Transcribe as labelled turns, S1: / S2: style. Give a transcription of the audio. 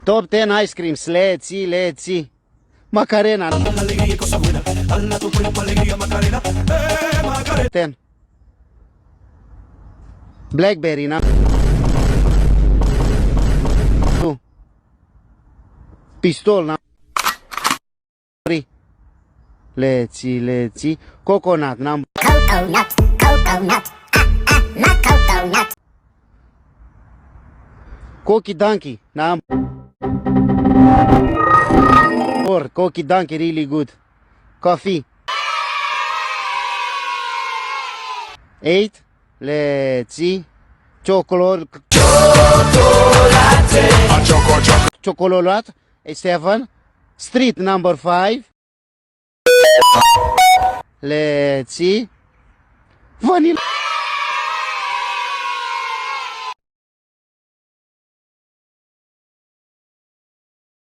S1: Top 10 ice creams. Let's see. Macarena. 10. Blackberry, na? 2. Pistol, na? 3. Let's see. Coconut, number.
S2: Coconut, not coconut.
S1: Cokie donkey, number. 4. Cokie donkey, really good. Coffee. 8. Let's see. Chocolate. 7. Street, number 5. Let's see. Vanilla.